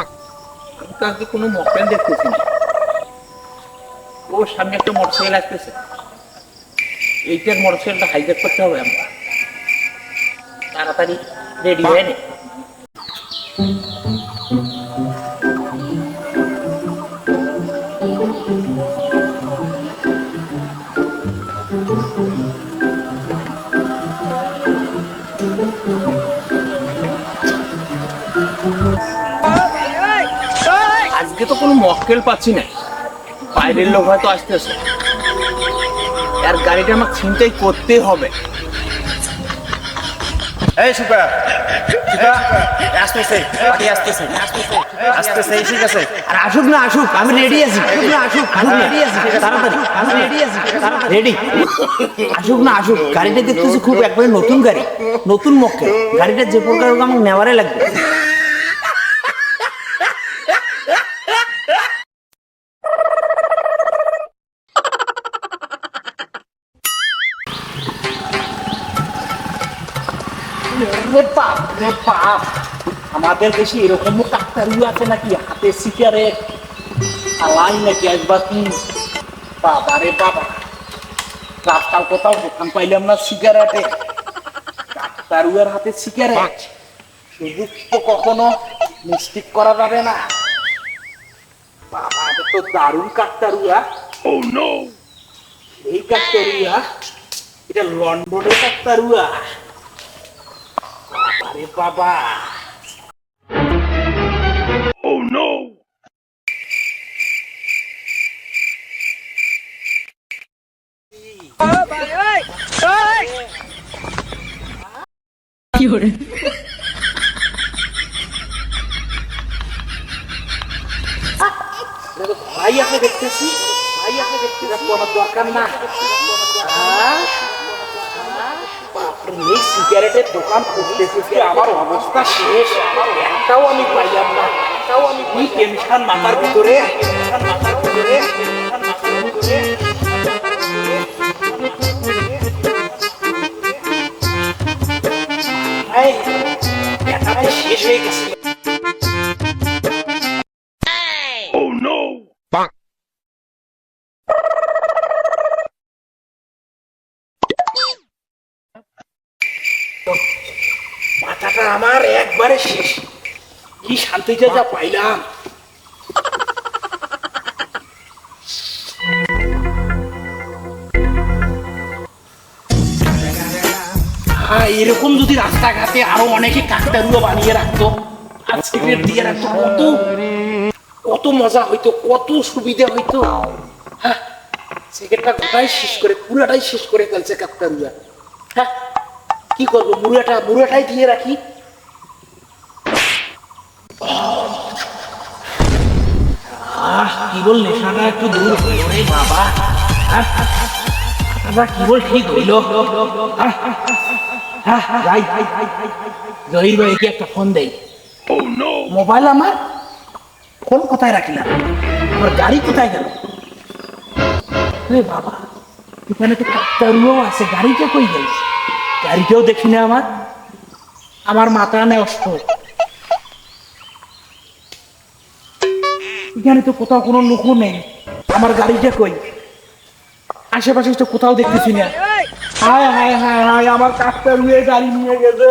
আমি তো আজকে কোনো মকটেল দেখতেছি না। ওর সামনে একটা মোটরসাইকেল আসতেছে, এইটার মোটরসাইকেলটা হাইজ্যাক করতে হবে। আমরা তাড়াতাড়ি রেডি হয়ে নে। আজকে তো কোনো মক্কেল পাচ্ছি না, বাইরের লোক হয়তো আসতেছে। আর গাড়িটা আমার ছিনতাই করতে হবে। এই সুপা সুপা আসতেছে গাড়ি আসতেছে আসতেছে ঠিক আছে। আর আসুক না আসুক, আমি রেডি আছি। আমি রেডি আছি, তাড়াতাড়ি আমি রেডি আছি, রেডি। আসুক না আসুক, গাড়িটা দেখতেছি খুব একবারে নতুন গাড়ি, নতুন মক্কেল। গাড়িটা যে প্রকার হোক আমাকে নেওয়ারে লাগবে। আমাদের দেশে এরকম ডাক্তারই আছে নাকি? হাতে সিগারেট আলাই নাকি একবার কি? বাবা রে বাবা, রাস্তার কোথাও দোকান পাইলাম না সিগারেটে। ডাক্তারুয়ার হাতে সিগারেট, সুযোগ তো কখনো মিস্টেক করা যাবে না। বাবা তো দারুণ কাকতারুয়া। ও নো, এই কাকতারুয়া, এটা লন্ডনের কাকতারুয়া। আরে বাবা, ও নো, কি হরে ভাই আপনি দেখতেছি, ভাই আপনি দেখতেছি, কোনো দরকার না। এই সিগারেটের দোকান খুঁজতেছি, আমার অবস্থা শেষ। একটাও আমি পাইলাম না, একটাও আমি কি টেনশন মাথার ভিতরে, শেষ হয়ে গেছে। মাথাটা আমার একবারে শেষ। কি শান্তিতে যা পাইলাম। এরকম যদি রাস্তাঘাটে আরো অনেকে কাকতারুয়া বানিয়ে রাখতো আর সিগারেট দিয়ে রাখতো, কত কত মজা হইতো, কত সুবিধা হইতো। হ্যাঁ, সিগারেটটা গোটাই শেষ করে, পুরাটাই শেষ করে ফেলছে কাকতারুয়া। হ্যাঁ, কি করবো, মুড়াটাই দিয়ে রাখি। কি বল, নেশাটা একটু দূর হইল রে বাবা। কি বল, ঠিক হইল। জহির ভাই কি একটা ফোন দেই। মোবাইল আমার, ফোন কোথায় রাখলাম, আমার গাড়ি কোথায় গেল রে বাবা? এখানে তো কাকতারুয়াও আছে, গাড়িটা কই গেল? গাড়িটাও দেখি না আমার, আমার মাথা নষ্ট। এখানে তো কোথাও কোনো লোকও নেই, আমার গাড়িটা কই? আশেপাশে তো কোথাও দেখতেছি না। হায় হায় হায় হায়, আমার কাকতারুয়া গাড়ি নিয়ে গেছে।